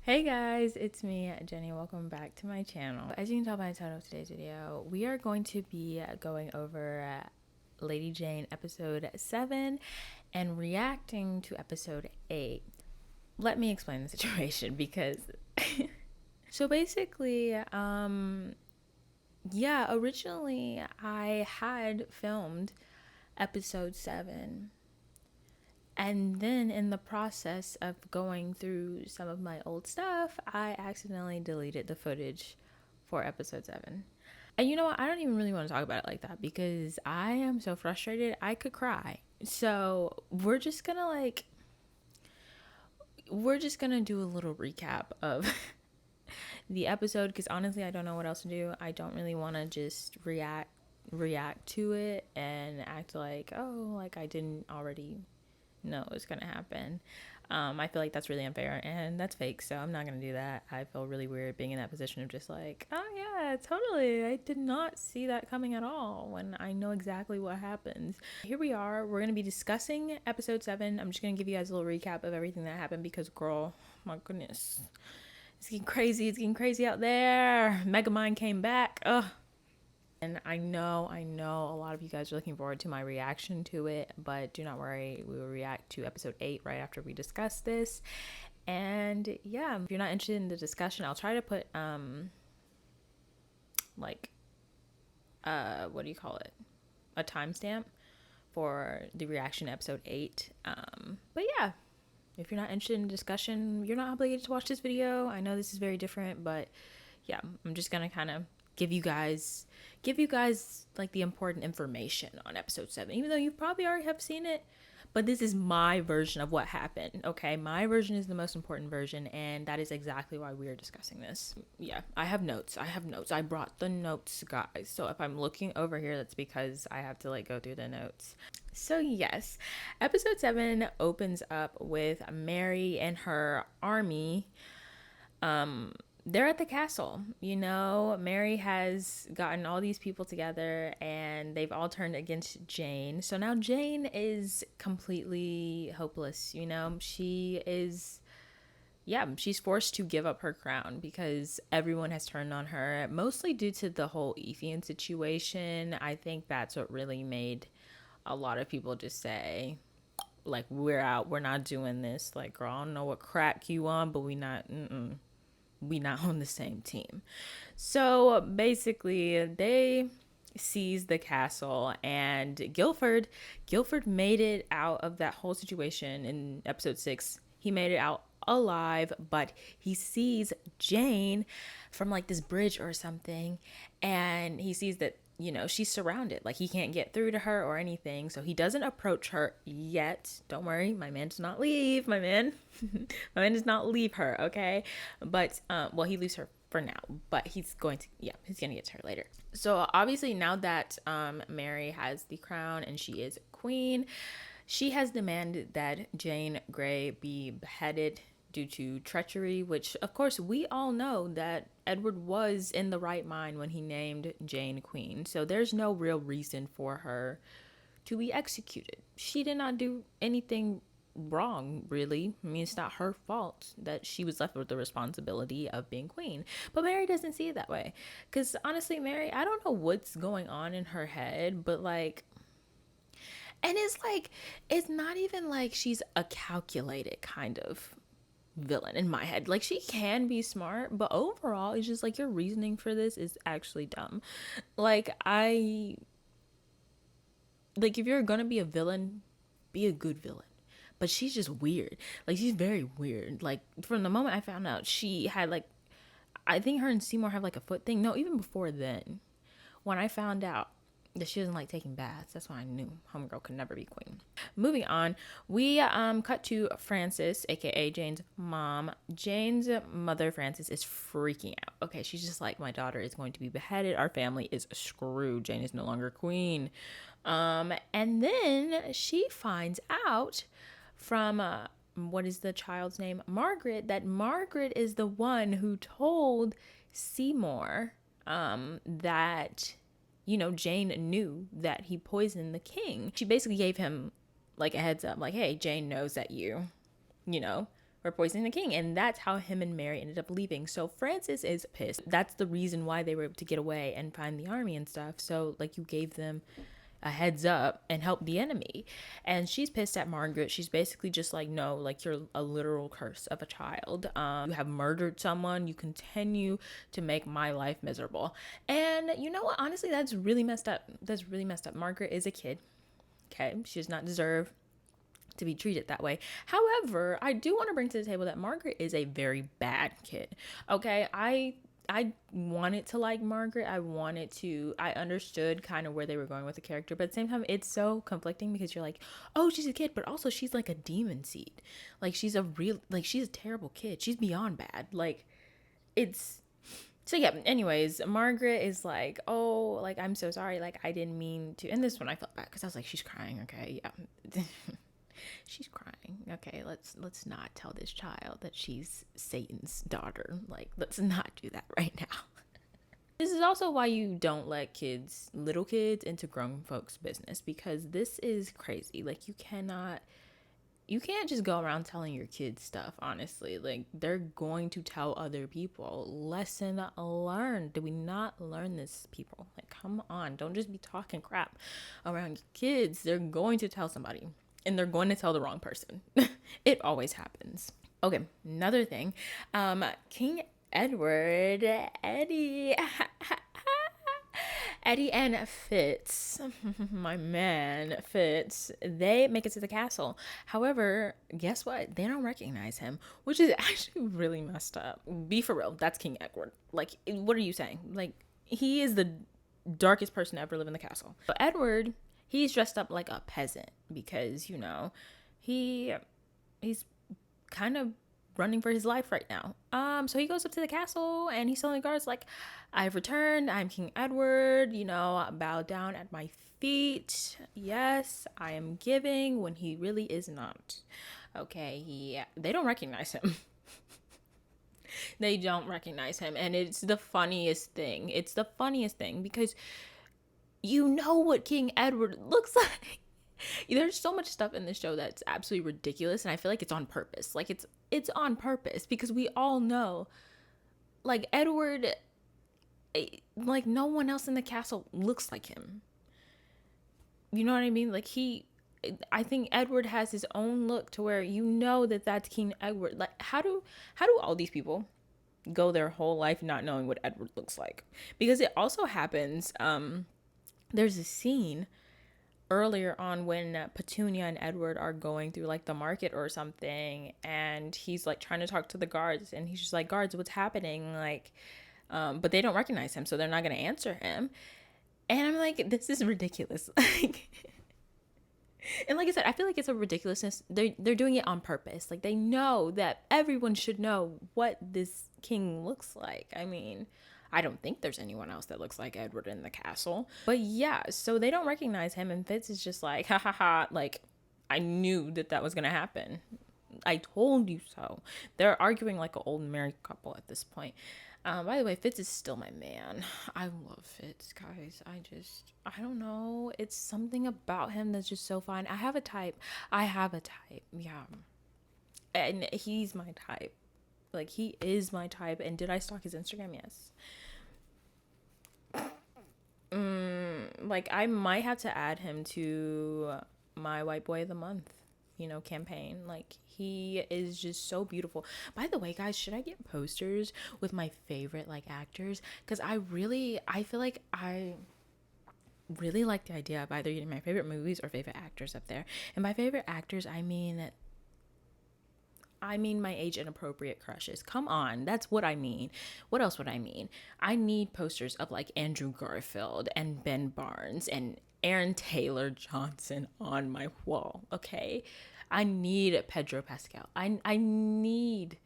Hey guys, it's me, Jenny. Welcome back to my channel. As you can tell by the title of today's video, we are going to be going over Lady Jane episode 7 and reacting to episode 8. Let me explain the situation because so basically, originally I had filmed episode 7. And then in the process of going through some of my old stuff, I accidentally deleted the footage for episode 7. And you know what? I don't even really want to talk about it like that because I am so frustrated. I could cry. So we're just going to do a little recap of the episode because honestly, I don't know what else to do. I don't really want to just react to it and act like, oh, like I didn't already know it's gonna happen. I feel like that's really unfair and that's fake, so I'm not gonna do that. I feel really weird being in that position of just like, oh yeah, totally, I did not see that coming at all when I know exactly what happens. Here we are, we're gonna be discussing episode 7. I'm just gonna give you guys a little recap of everything that happened because girl, my goodness, it's getting crazy out there. Megamind came back. Ugh. And I know a lot of you guys are looking forward to my reaction to it, but do not worry, we will react to episode 8 right after we discuss this. And yeah, if you're not interested in the discussion, I'll try to put what do you call it? A timestamp for the reaction to episode 8. But yeah, if you're not interested in discussion, you're not obligated to watch this video. I know this is very different, but yeah, I'm just gonna kind of give you guys like the important information on episode 7, even though you probably already have seen it, but this is my version of what happened. Okay, my version is the most important version, and that is exactly why we are discussing this. Yeah, I have notes. I brought the notes, guys, so if I'm looking over here, that's because I have to like go through the notes. So yes, episode 7 opens up with Mary and her army. They're at the castle. You know, Mary has gotten all these people together and they've all turned against Jane. So now Jane is completely hopeless. You know, she's forced to give up her crown because everyone has turned on her, mostly due to the whole Ethian situation. I think that's what really made a lot of people just say, like, we're out, we're not doing this. Like, girl, I don't know what crack you on, but we not on the same team. So basically they seized the castle, and Guilford made it out of that whole situation in episode 6. He made it out alive, but he sees Jane from like this bridge or something, and he sees that, you know, she's surrounded, like he can't get through to her or anything, so he doesn't approach her yet. Don't worry, my man does not leave. My man does not leave her, okay? But well, he leaves her for now, but he's gonna get to her later. So obviously now that Mary has the crown and she is queen, she has demanded that Jane Grey be beheaded due to treachery, which of course we all know that Edward was in the right mind when he named Jane queen. So there's no real reason for her to be executed. She did not do anything wrong, really. I mean, it's not her fault that she was left with the responsibility of being queen. But Mary doesn't see it that way. Because honestly, Mary, I don't know what's going on in her head, but like, and it's like, it's not even like she's a calculated kind of villain in my head. Like, she can be smart, but overall it's just like your reasoning for this is actually dumb. Like, if you're gonna be a villain, be a good villain. But she's just weird. Like, she's very weird. Like, from the moment I found out she had, like, I think her and Seymour have like a foot thing. No, even before then, when I found out that she doesn't like taking baths, that's when I knew homegirl could never be queen. Moving on, we cut to Frances, aka Jane's mom. Jane's mother, Frances, is freaking out. Okay, she's just like, my daughter is going to be beheaded. Our family is screwed. Jane is no longer queen. And then she finds out from what is the child's name? Margaret, that Margaret is the one who told Seymour that, you know, Jane knew that he poisoned the king. She basically gave him like a heads up, like, hey, Jane knows that you know, for poisoning the king. And that's how him and Mary ended up leaving. So Frances is pissed. That's the reason why they were able to get away and find the army and stuff. So like, you gave them a heads up and help the enemy. And she's pissed at Margaret. She's basically just like, no, like, you're a literal curse of a child. You have murdered someone. You continue to make my life miserable. And you know what? Honestly, that's really messed up. That's really messed up. Margaret is a kid. Okay. She does not deserve to be treated that way. However, I do want to bring to the table that Margaret is a very bad kid. Okay. I wanted to like Margaret. I understood kind of where they were going with the character, but at the same time, it's so conflicting because you're like, oh, she's a kid, but also she's like a demon seed. Like, she's a terrible kid. She's beyond bad. Like, so yeah, anyways, Margaret is like, oh, like, I'm so sorry. Like, I didn't mean to. And this one I felt bad because I was like, she's crying. Okay. Yeah. She's crying. Okay, let's not tell this child that she's Satan's daughter. Like, let's not do that right now. This is also why you don't let little kids into grown folks' business, because this is crazy. Like, you can't just go around telling your kids stuff, honestly. Like, they're going to tell other people. Lesson learned. Did we not learn this, people? Like, come on. Don't just be talking crap around your kids. They're going to tell somebody. And they're going to tell the wrong person. It always happens. Okay, another thing. King Edward, Eddie and Fitz, my man Fitz, they make it to the castle. However, guess what? They don't recognize him, which is actually really messed up. Be for real. That's King Edward. Like, what are you saying? Like, he is the darkest person to ever live in the castle. But Edward, he's dressed up like a peasant because, you know, he's kind of running for his life right now. So he goes up to the castle and he's telling the guards, like, I've returned. I'm King Edward, you know, bow down at my feet. Yes, I am giving, when he really is not. Okay, they don't recognize him. They don't recognize him. And it's the funniest thing. It's the funniest thing because you know what King Edward looks like. There's so much stuff in this show that's absolutely ridiculous, and I feel like it's on purpose. Like, it's on purpose because we all know, like, Edward, like, no one else in the castle looks like him. You know what I mean? Like, I think Edward has his own look to where you know that that's King Edward. Like, how do all these people go their whole life not knowing what Edward looks like? Because it also happens, there's a scene earlier on when Petunia and Edward are going through like the market or something, and he's like trying to talk to the guards, and he's just like, guards, what's happening? Like, but they don't recognize him, so they're not going to answer him. And I'm like, this is ridiculous. Like, and like I said, I feel like it's a ridiculousness. They're doing it on purpose. Like, they know that everyone should know what this king looks like. I mean, I don't think there's anyone else that looks like Edward in the castle. But yeah, so they don't recognize him, and Fitz is just like, ha ha ha, like, I knew that was going to happen. I told you so. They're arguing like an old married couple at this point. By the way, Fitz is still my man. I love Fitz, guys. I don't know. It's something about him that's just so fun. I have a type. Yeah. And he's my type. Like, he is my type. And did I stalk his Instagram? Yes. Like, I might have to add him to my White Boy of the Month, you know, campaign. Like, he is just so beautiful. By the way, guys, should I get posters with my favorite, like, actors? Because I feel like I really like the idea of either getting my favorite movies or favorite actors up there. And by favorite actors, I mean my age inappropriate crushes. Come on, that's what I mean. What else would I mean? I need posters of like Andrew Garfield and Ben Barnes and Aaron Taylor Johnson on my wall, okay? I need Pedro Pascal. I need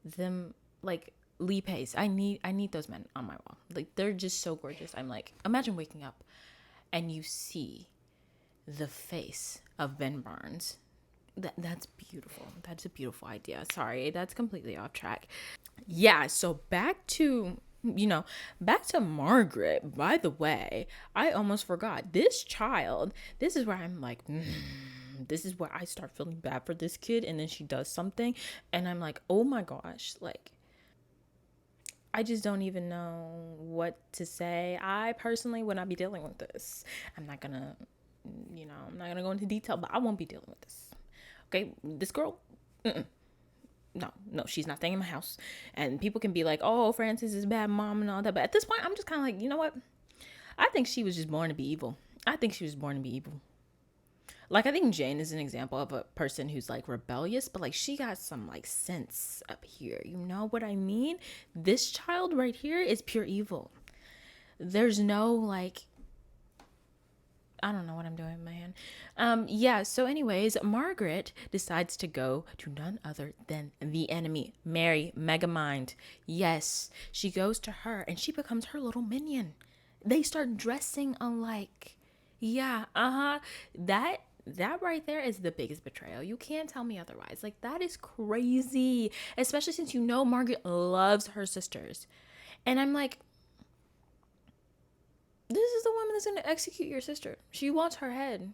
them, like Lee Pace. I need those men on my wall. Like, they're just so gorgeous. I'm like, imagine waking up and you see the face of Ben Barnes. That's beautiful. That's a beautiful idea. Sorry, that's completely off track. Yeah, so back to Margaret. By the way, I almost forgot. This child, this is where I'm like, this is where I start feeling bad for this kid. And then she does something and I'm like, oh my gosh, like, I just don't even know what to say. I personally would not be dealing with this. I'm not gonna, I'm not gonna go into detail, but I won't be dealing with this. Okay, this girl, no, she's not staying in my house. And people can be like, oh, Frances is a bad mom and all that. But at this point, I'm just kind of like, you know what? I think she was just born to be evil. I think she was born to be evil. Like, I think Jane is an example of a person who's like rebellious, but like she got some like sense up here. You know what I mean? This child right here is pure evil. There's no like, I don't know what I'm doing with my hand. Yeah, so anyways, Margaret decides to go to none other than the enemy, Mary, Megamind. Yes, she goes to her and she becomes her little minion. They start dressing alike. Yeah, that right there is the biggest betrayal. You can't tell me otherwise. Like, that is crazy, especially since you know Margaret loves her sisters. And I'm like, this is the woman that's gonna execute your sister. She wants her head.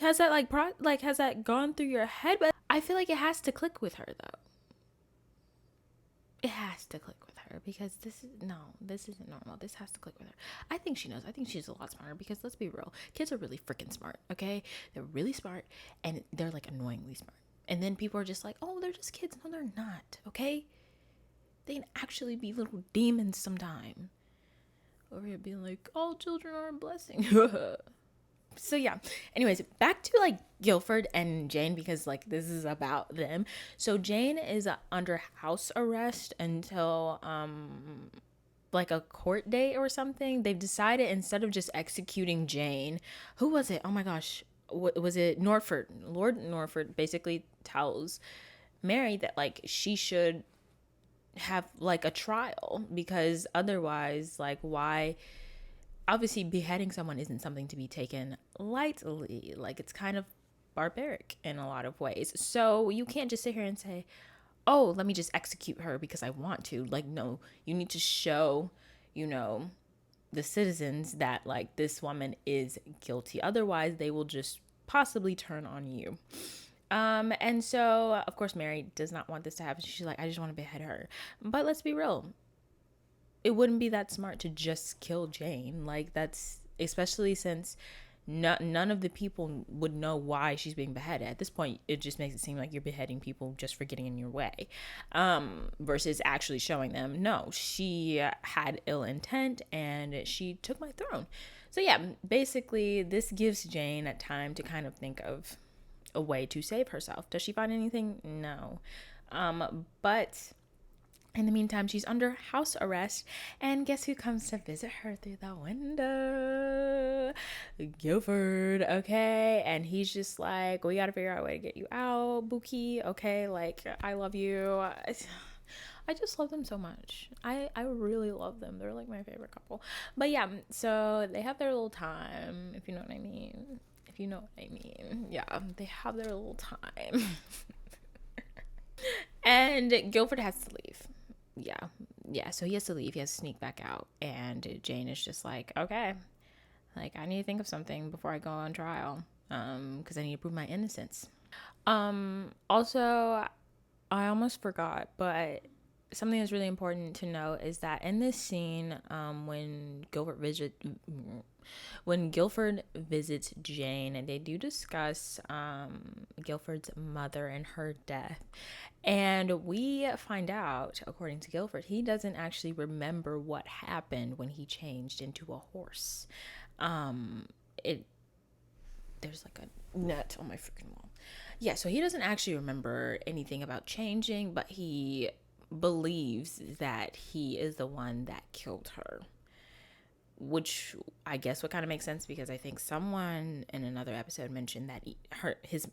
Has that has that gone through your head? But I feel like it has to click with her though. It has to click with her because this isn't normal. This has to click with her. I think she knows. I think she's a lot smarter because let's be real. Kids are really freaking smart, okay? They're really smart and they're like annoyingly smart. And then people are just like, oh, they're just kids. No, they're not, okay? They can actually be little demons sometime. Over here being like, all children are a blessing. So yeah, anyways, back to like Guilford and Jane because like this is about them. So Jane is under house arrest until like a court date or something. They've decided instead of just executing Jane, who was it? Oh my gosh, what was it? Norford. Lord Norford basically tells Mary that like she should have like a trial because otherwise, like, why? Obviously beheading someone isn't something to be taken lightly. Like, it's kind of barbaric in a lot of ways. So you can't just sit here and say, oh, let me just execute her because I want to. Like, no, you need to show, the citizens that like this woman is guilty. Otherwise they will just possibly turn on you. And so of course Mary does not want this to happen. She's like, I just want to behead her. But let's be real, it wouldn't be that smart to just kill Jane. Like, that's, especially since none of the people would know why she's being beheaded. At this point, it just makes it seem like you're beheading people just for getting in your way, versus actually showing them, no, she had ill intent and she took my throne. So yeah, basically this gives Jane time to kind of think of a way to save herself. Does she find anything? No. But in the meantime, she's under house arrest, and guess who comes to visit her through the window? Guilford, okay? And he's just like, we gotta figure out a way to get you out, Buki, okay? Like, I love you. I just love them so much. I really love them. They're like my favorite couple. But yeah, so they have their little time, if you know what I mean. If you know what I mean. Yeah, they have their little time. And Guilford has to leave. Yeah, so he has to leave. He has to sneak back out. And Jane is just like, okay, like, I need to think of something before I go on trial, because I need to prove my innocence. Also, I almost forgot, but something that's really important to note is that in this scene, when Guilford visits Jane, and they do discuss Guilford's mother and her death, and we find out, according to Guilford, he doesn't actually remember what happened when he changed into a horse. There's like a net on my freaking wall. Yeah, so he doesn't actually remember anything about changing, but he believes that he is the one that killed her, which I guess would kind of make sense because I think someone in another episode mentioned that his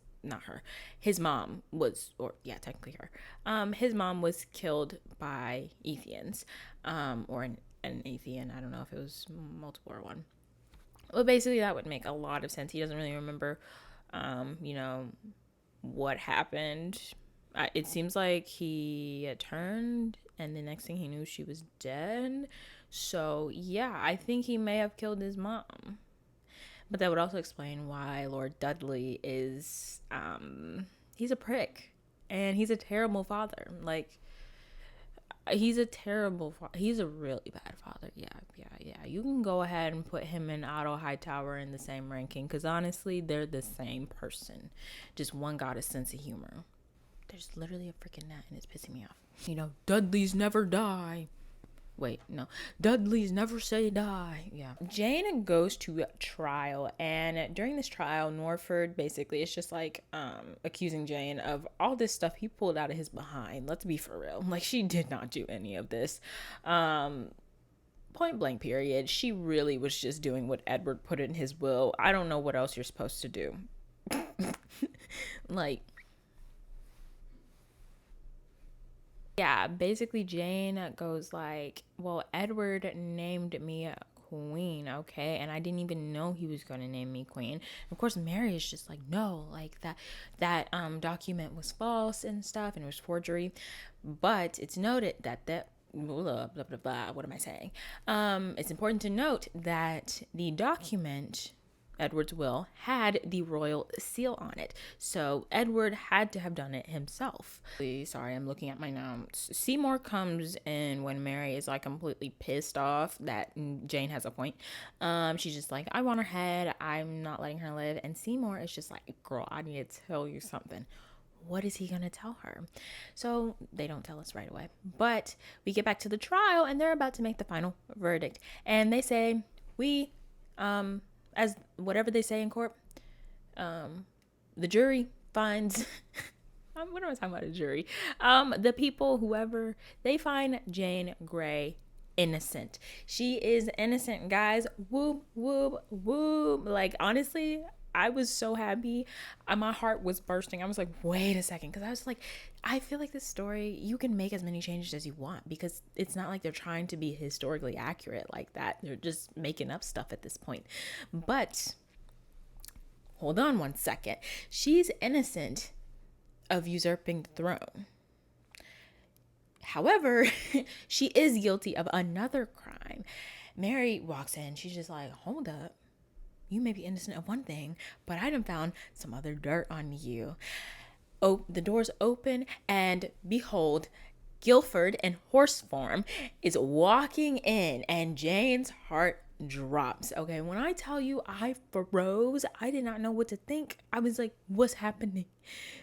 mom was, or yeah, technically her, his mom was killed by Ethians, or an Ethian. I don't know if it was multiple or one. Well, basically that would make a lot of sense. He doesn't really remember, what happened. It seems like he turned and the next thing he knew, she was dead. So yeah, I think he may have killed his mom. But that would also explain why Lord Dudley is, he's a prick. And he's a terrible father. Like, he's a terrible he's a really bad father. Yeah. You can go ahead and put him and Otto Hightower in the same ranking, because honestly, they're the same person. Just one got a sense of humor. There's literally a freaking gnat and it's pissing me off. You know, Dudleys never die. Wait, no. Dudleys never say die. Yeah. Jane goes to trial, and during this trial, Norford basically is just like accusing Jane of all this stuff he pulled out of his behind. Let's be for real. Like, she did not do any of this. Point blank period. She really was just doing what Edward put in his will. I don't know what else you're supposed to do. Like, yeah, basically Jane goes like, well, Edward named me queen, okay, and I didn't even know he was going to name me queen. Of course, Mary is just like, no, like that document was false and stuff, and it was forgery. But it's noted that blah, blah, blah, blah, what am I saying? It's important to note that the document, Edward's will, had the royal seal on it. So Edward had to have done it himself. Sorry, I'm looking at my notes. Seymour comes in when Mary is like completely pissed off that Jane has a point. She's just like, I want her head. I'm not letting her live. And Seymour is just like, girl, I need to tell you something. What is he going to tell her? So they don't tell us right away. But we get back to the trial, and they're about to make the final verdict. And they say, as whatever they say in court, the jury finds, what am I talking about, a jury? The people, whoever, they find Jane Grey innocent. She is innocent, guys. Whoop, whoop, whoop. Like, honestly, I was so happy. My heart was bursting. I was like, wait a second. Because I was like, I feel like this story, you can make as many changes as you want, because it's not like they're trying to be historically accurate like that. They're just making up stuff at this point. But hold on one second. She's innocent of usurping the throne. However, she is guilty of another crime. Mary walks in. She's just like, hold up. You may be innocent of one thing, but I done found some other dirt on you. Oh, the doors open, and behold, Guilford in horse form is walking in, and Jane's heart drops. Okay, when I tell you I froze, I did not know what to think. I was like, what's happening?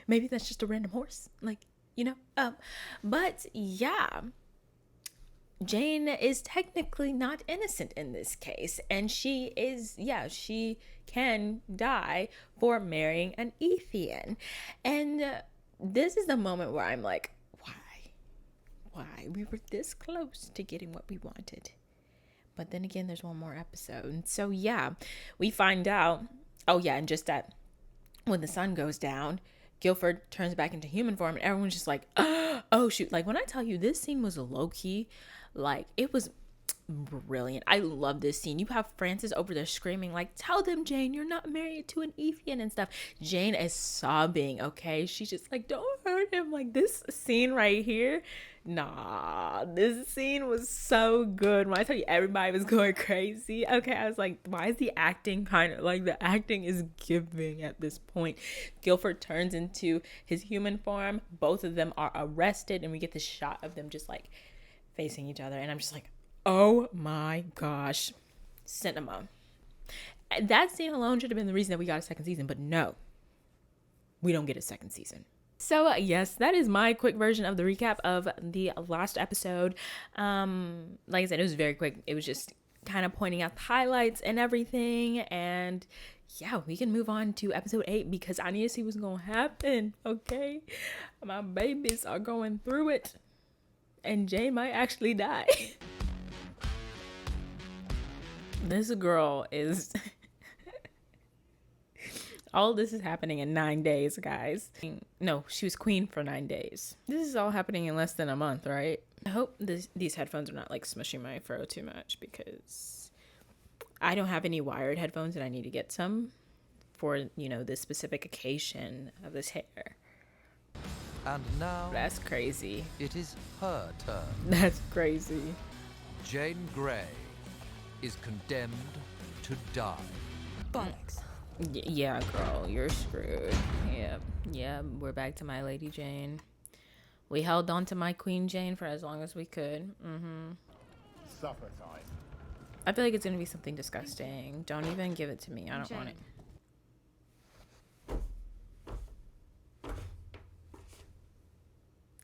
Maybe that's just a random horse, like, you know? But yeah, Jane is technically not innocent in this case, and she can die for marrying an Ethian. And this is the moment where I'm like, why? We were this close to getting what we wanted. But then again, there's one more episode. So yeah, we find out, and just that when the sun goes down, Guilford turns back into human form, and everyone's just like, oh shoot. Like, when I tell you, this scene was low-key, like, it was brilliant. I love this scene. You have Frances over there screaming, like, tell them, Jane, you're not married to an Ethian and stuff. Jane is sobbing, okay? She's just like, don't hurt him. Like, this scene right here, this scene was so good. When I tell you everybody was going crazy, okay, I was like, why is the acting the acting is giving at this point. Guilford turns into his human form. Both of them are arrested, and we get this shot of them just like facing each other, and I'm just like, oh my gosh, cinema. That scene alone should have been the reason that we got a second season, but no, we don't get a second season. So yes, that is my quick version of the recap of the last episode. Like I said, it was very quick. It was just kind of pointing out the highlights and everything, and yeah, we can move on to episode 8 because I need to see what's gonna happen. Okay, my babies are going through it, and Jane might actually die. This girl is all this is happening in 9 days, guys. No, she was queen for 9 days. This is all happening in less than a month, right? I hope these headphones are not like smushing my throat too much, because I don't have any wired headphones and I need to get some for, this specific occasion of this hair. And now that's crazy. It is her turn. That's crazy. Jane Grey is condemned to die. Bollocks. Yeah, girl, you're screwed. Yeah, we're back to my Lady Jane. We held on to my Queen Jane for as long as we could. Supper time. I feel like it's gonna be something disgusting. Don't even give it to me. I don't want it.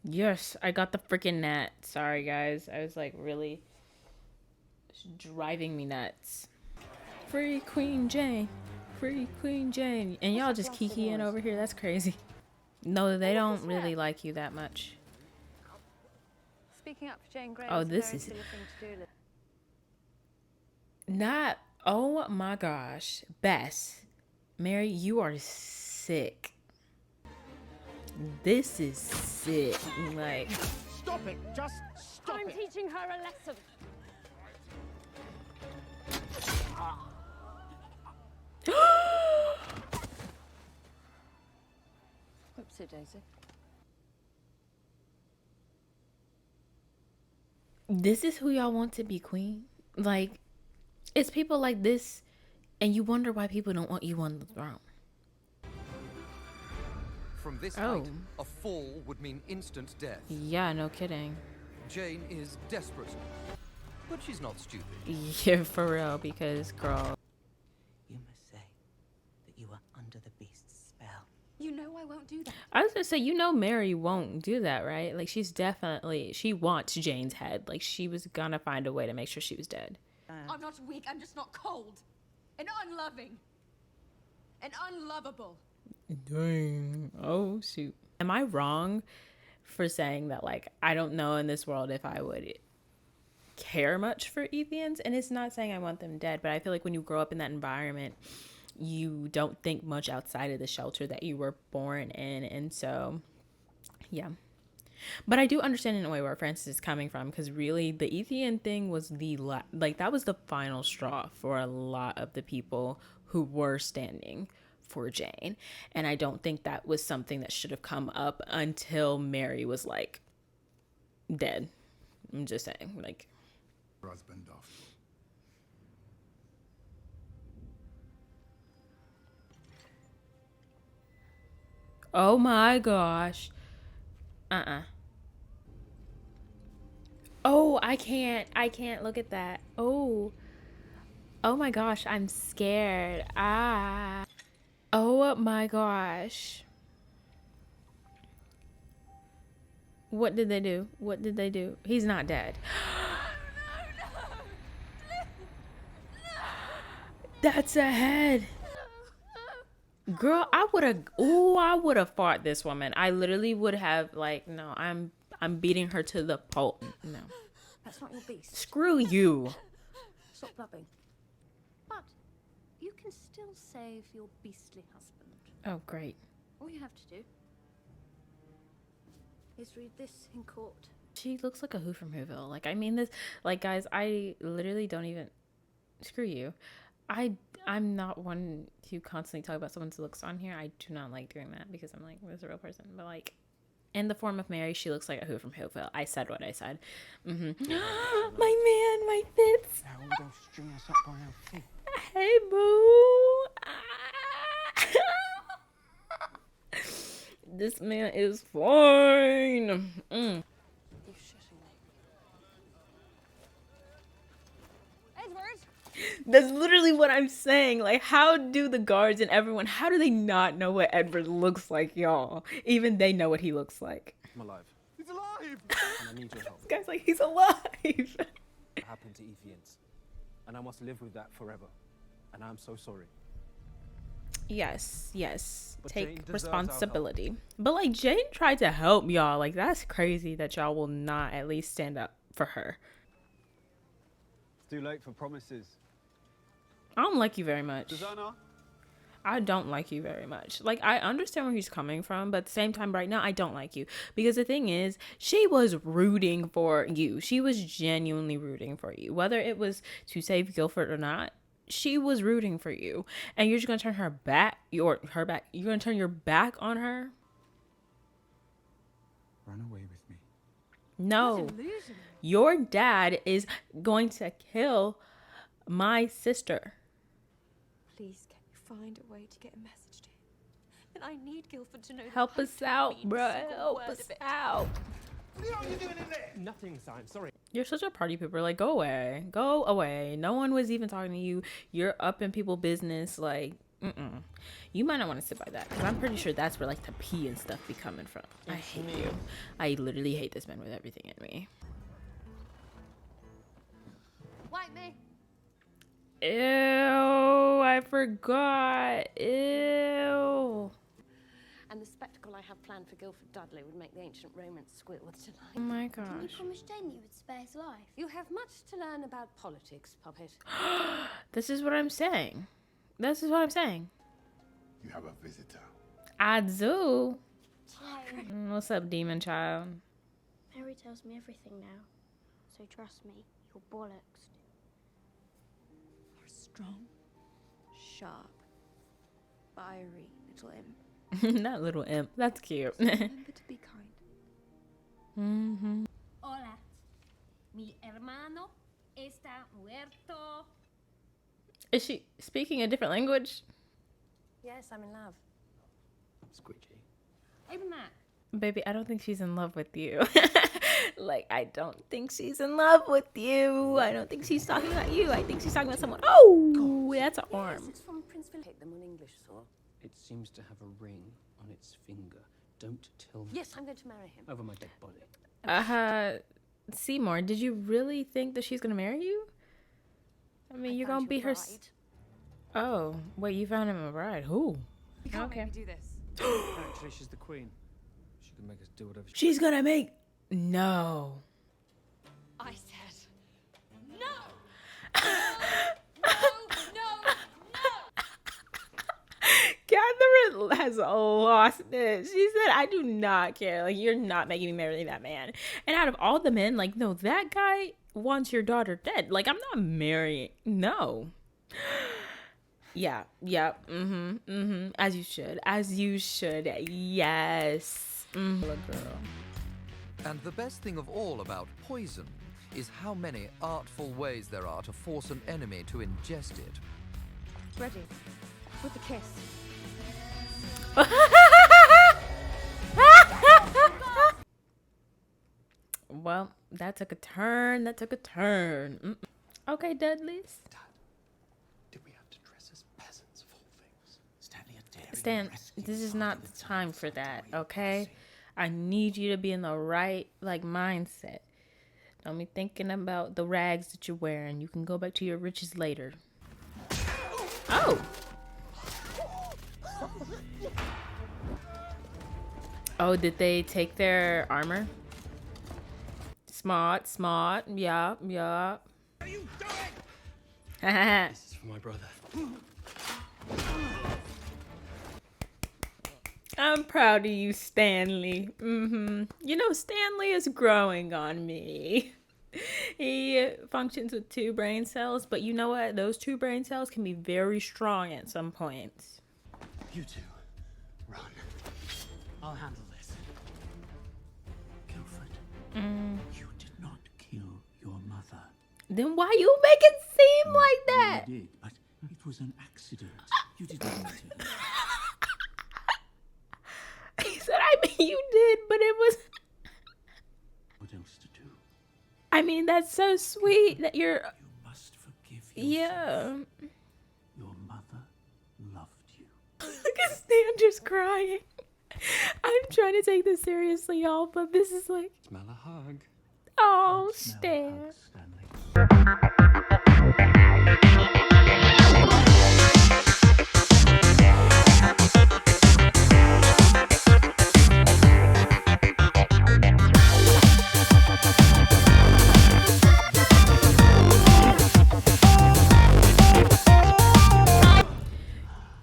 Yes, I got the freaking net. Sorry, guys. I was like really driving me nuts. Free Queen Jane. Free Queen Jane. And y'all just kikiing over here. That's crazy. No, they don't really like you that much. Speaking up for Jane Grey. Oh, this is not. Oh my gosh. Bess. Mary, you are sick. This is sick. Like, Stop it! Just stop I'm it! teaching her a lesson. Whoopsie daisy. this is who y'all want to be queen? Like, it's people like this, and you wonder why people don't want you on the throne. From this Oh. height, a fall would mean instant death. Yeah, no kidding. Jane is desperate, but she's not stupid. Yeah, for real, because, girl. You must say that you are under the beast's spell. You know I won't do that. I was gonna say, you know Mary won't do that, right? Like, she wants Jane's head. Like, she was gonna find a way to make sure she was dead. I'm not weak, I'm just not cold. And unloving. And unlovable. Dang. Oh, shoot. Am I wrong for saying that, like, I don't know in this world if I would care much for Ethians? And it's not saying I want them dead, but I feel like when you grow up in that environment, you don't think much outside of the shelter that you were born in. And so, yeah. But I do understand in a way where Francis is coming from, because really the Ethian thing was that was the final straw for a lot of the people who were standing for Jane. And I don't think that was something that should have come up until Mary was like dead. I'm just saying, like, Husband off. oh my gosh. Oh, I can't look at that. Oh my gosh, I'm scared. Oh my gosh. What did they do? What did they do? He's not dead. That's a head. Girl, I would have fought this woman. I literally would have, like, no, I'm beating her to the pulp. No. That's not your beast. Screw you. Stop blubbing. But you can still save your beastly husband. Oh, great. All you have to do is read this in court. She looks like a Who from Whoville. Like, I mean this, like, guys, I literally don't even, screw you. I'm not one to constantly talk about someone's looks on here. I do not like doing that because I'm like, this is a real person. But, like, in the form of Mary, she looks like a Who from Whoville. I said what I said. My man, my fits. Now don't string us up by our feet. Hey, boo. This man is fine. You're shitting me. Edward! That's literally what I'm saying. Like, how do the guards and everyone, how do they not know what Edward looks like, y'all? Even they know what he looks like. I'm alive, He's alive! and I need your help. This guy's like, he's alive. What happened to Ethians? And I must live with that forever. And I'm so sorry. Yes. But Jane Take deserves our responsibility. But, like, Jane tried to help y'all. Like, that's crazy that y'all will not at least stand up for her. It's too late for promises. I don't like you very much. Susanna? I don't like you very much. Like, I understand where he's coming from, but at the same time, right now, I don't like you. Because the thing is, she was rooting for you. She was genuinely rooting for you. Whether it was to save Guilford or not, she was rooting for you. And you're just going to turn her back, you're going to turn your back on her? Run away with me. No. Your dad is going to kill my sister. Please get find a way to get a message to him. And I need Guilford to know that Help I us don't out, mean a bro. single Help word us of it. out. What are you doing in there? Nothing, Sam. Sorry. You're such a party pooper. Like, go away. Go away. No one was even talking to you. You're up in people's business. Like, you might not want to sit by that. Because I'm pretty sure that's where, like, the pee and stuff be coming from. I hate you. I literally hate this man with everything in me. Wipe me. Ew. I forgot. Ew. And the spectacle I have planned for Guilford Dudley would make the ancient Romans squeal with Oh delight. my You gosh. promised Jane that you would spare his life. You have much to learn about politics, puppet. This is what I'm saying. This is what I'm saying. You have a visitor. I do. Jane. What's up, demon child? Mary tells me everything now. So trust me, you're bollocks. You're strong, sharp, fiery little imp. That little imp. That's cute. Remember to be kind. Hola. Mi hermano está muerto. Is she speaking a different language? Yes, I'm in love. Squidgy. Open that. Baby, I don't think she's in love with you. Like, I don't think she's in love with you. I don't think she's talking about you. I think she's talking about someone. Oh, that's an arm. It's from Prince Philip. Take them on English, sir. It seems to have a ring on its finger. Don't tell me. Yes, I'm going to marry him. Over my dead body. Seymour, did you really think that she's gonna marry you? I mean, you're gonna be her. Oh, wait, you found him a bride. Who? You can't Okay. make me do this. Actually, she's the queen. She can make us do whatever she She's gonna make. No. I said no. No, no, no. Catherine has lost it. She said, I do not care. Like, you're not making me marry that man. And out of all the men, like, no, that guy wants your daughter dead. Like, I'm not marrying. No. Yeah. As you should. As you should. Yes. Girl. And the best thing of all about poison is how many artful ways there are to force an enemy to ingest it. Ready. With the kiss. Well, that took a turn. That took a turn. Okay, Dudleys. Did we have to dress as peasants of all things? Stanley and Daring Stan, rescued this is Father not with the time for some that, toy okay? passing. I need you to be in the right, like, mindset. Don't be thinking about the rags that you're wearing. You can go back to your riches later. Oh! Oh, did they take their armor? Smart. Yup. What are you doing? This is for my brother. I'm proud of you, Stanley. You know, Stanley is growing on me. He functions with 2 brain cells, but you know what? Those 2 brain cells can be very strong at some points. You two, run. I'll handle this. Guilford, you did not kill your mother. Then why you make it seem like that? You did, but it was an accident. You didn't mean to. He said, I mean, you did, but it was... What else to do? I mean, that's so sweet that you're... You must forgive yourself. Yeah. Your mother loved you. Look at Stan just crying. I'm trying to take this seriously, y'all, but this is like... Smell a hug. Oh, Smell Stan. hugs, Stanley.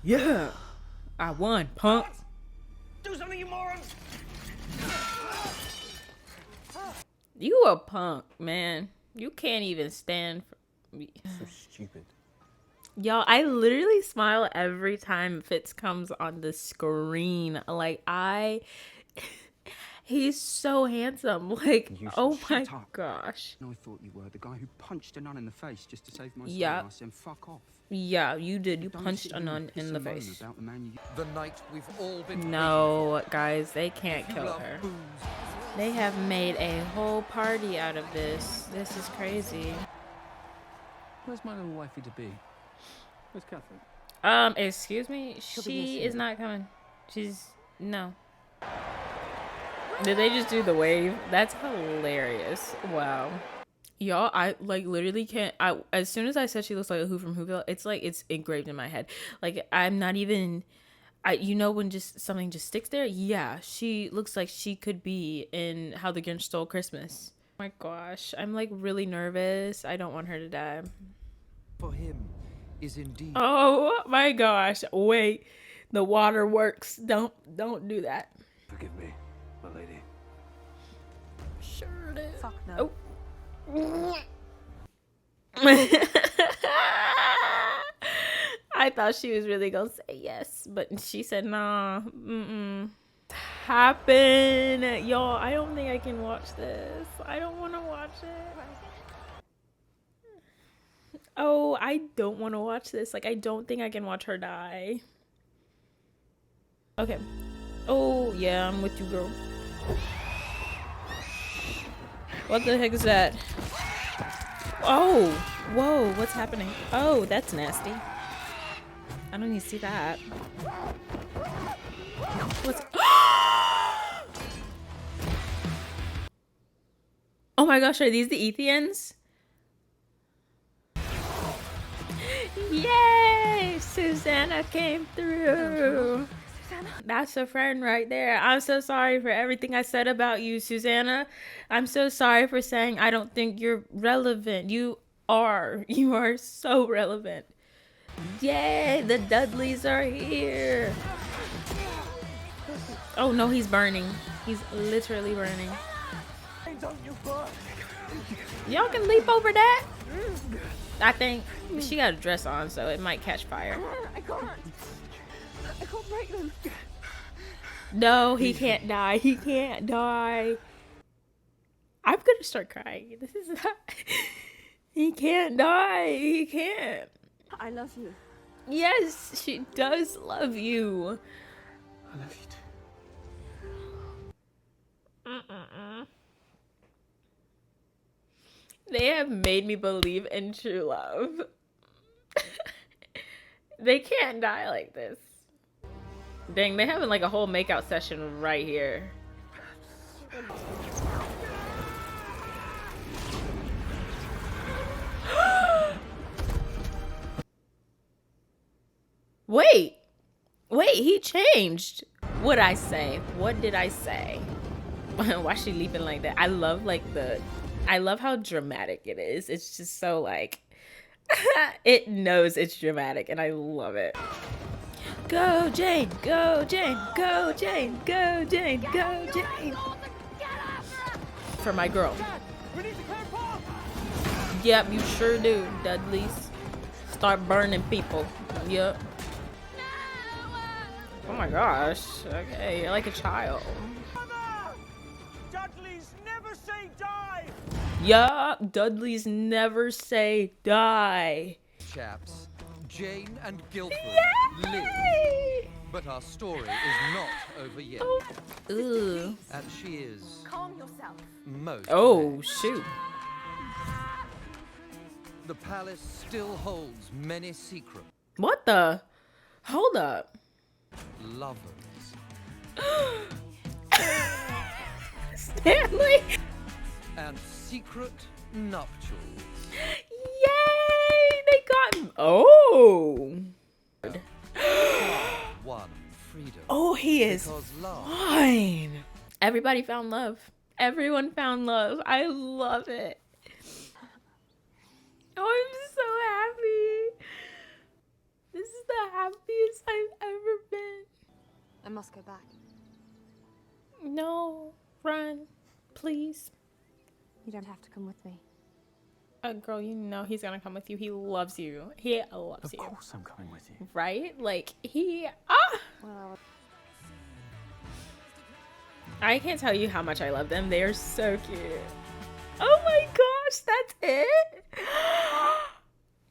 Yeah. I won, punk. Do something, you moron! You a punk, man. You can't even stand for me. So stupid. Y'all, I literally smile every time Fitz comes on the screen. Like, He's so handsome. Like, You should oh my shut up. gosh. I thought you were the guy who punched a nun in the face just to save my Yeah. ass and fuck off. Yeah, you did. You Don't punched sit a here nun and piss in the and moan face. about the man you... The night we've all been No, guys, they can't waiting for. kill If you her. love booze, They have made a whole party out of this. This is crazy. Where's my little wifey to be? Where's Catherine? Excuse me? She is not coming. She's... No. Did they just do the wave? That's hilarious. Wow. Y'all, I like literally can't. As soon as I said she looks like a Who from Whoville, it's like it's engraved in my head. Like I'm not even. You know when just something just sticks there. Yeah, she looks like she could be in How the Grinch Stole Christmas. Oh my gosh, I'm like really nervous. I don't want her to die. for him is indeed. Oh my gosh! Wait, the water works. Don't do that. Forgive me, my lady. Sure it is. Fuck no. Oh. I thought she was really gonna say yes, but she said nah. Happen, y'all. I don't think I can watch this. I don't want to watch it. Oh, I don't want to watch this. Like, I don't think I can watch her die. Okay. Oh yeah, I'm with you, girl. What the heck is that? Oh, whoa, what's happening? Oh, that's nasty. I don't need to see that. What's... Oh my gosh, are these the Ethians? Yay! Susanna came through. That's a friend right there. I'm so sorry for everything I said about you, Susanna. I'm so sorry for saying I don't think you're relevant. You are. You are so relevant. Yay, the Dudleys are here. Oh no, he's burning. He's literally burning. Y'all can leap over that? I think she got a dress on, so it might catch fire. I can't break them. No, he can't die. He can't die. I'm gonna start crying. This is not... He can't die. He can't. I love you. Yes, she does love you. I love you too. They have made me believe in true love. They can't die like this. Dang, they having like a whole makeout session right here. Wait, he changed. What'd I say? What did I say? Why is she leaping like that? I love how dramatic it is. It's just so like, it knows it's dramatic and I love it. Go Jane, go Jane, go Jane, go Jane, go Jane. For my girl. Yep, you sure do, Dudleys. Start burning people. Yep. Oh my gosh. Okay, you're like a child. Dudleys never say die! Yup, Dudleys never say die. Chaps, Jane and Guilford live. But our story is not over yet. Ooh. And she is Calm yourself. most Oh, vexed. shoot. The palace still holds many secrets. What the? Hold up. Lovers. Stanley. And secret nuptials. Yay! They got him. Oh. One freedom. Oh, he is Because love fine. Everybody found love. Everyone found love. I love it. Oh, I'm so happy. This is the happiest I've ever been. I must go back. No, run, please. You don't have to come with me. Girl, you know he's gonna come with you. He loves you. He loves Of you. course I'm coming with you. Right? Like, Well, I can't tell you how much I love them. They are so cute. Oh my gosh, that's it?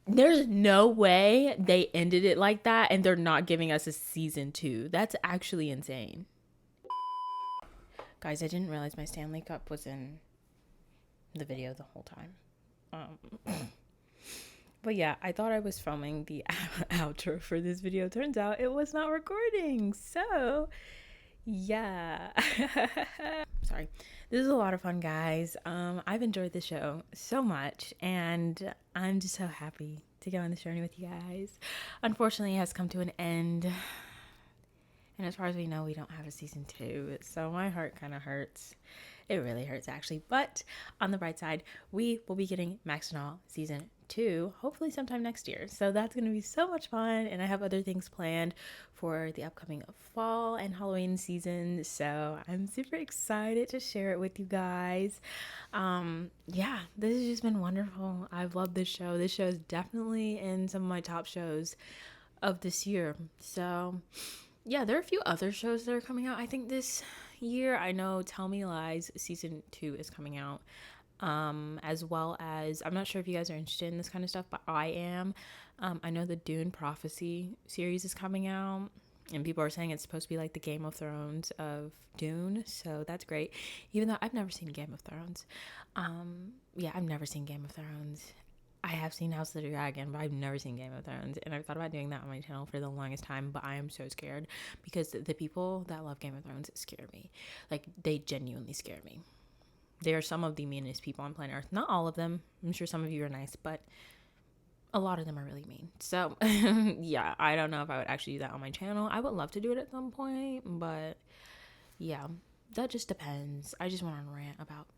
There's no way they ended it like that and they're not giving us a season 2. That's actually insane. Guys, I didn't realize my Stanley Cup was in the video the whole time. But yeah, I thought I was filming the outro for this video. Turns out it was not recording. So yeah. Sorry. This is a lot of fun, guys. I've enjoyed the show so much, and I'm just so happy to go on this journey with you guys. Unfortunately, it has come to an end, and as far as we know, we don't have a season 2, so my heart kind of hurts. It really hurts, actually. But on the bright side, we will be getting Max and All season 2, hopefully sometime next year. So that's going to be so much fun. And I have other things planned for the upcoming fall and Halloween season. So I'm super excited to share it with you guys. Yeah, this has just been wonderful. I've loved this show. This show is definitely in some of my top shows of this year. So yeah, there are a few other shows that are coming out, I think, this year. I know Tell Me Lies season 2 is coming out, as well as, I'm not sure if you guys are interested in this kind of stuff, but I am. I know the Dune Prophecy series is coming out, and people are saying it's supposed to be like the Game of Thrones of Dune, so that's great, even though I've never seen Game of Thrones. Yeah, I've never seen Game of Thrones. I have seen House of the Dragon, but I've never seen Game of Thrones, and I've thought about doing that on my channel for the longest time, but I am so scared because the people that love Game of Thrones scare me. Like, they genuinely scare me. They are some of the meanest people on planet Earth. Not all of them. I'm sure some of you are nice, but a lot of them are really mean. So, yeah, I don't know if I would actually do that on my channel. I would love to do it at some point, but yeah, that just depends. I just want to rant about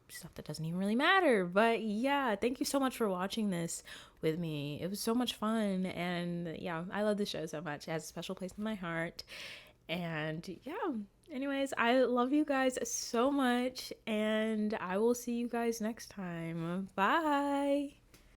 stuff that doesn't even really matter. But yeah, thank you so much for watching this with me. It was so much fun, and yeah, I love this show so much. It has a special place in my heart. And yeah, anyways, I love you guys so much, and I will see you guys next time. Bye.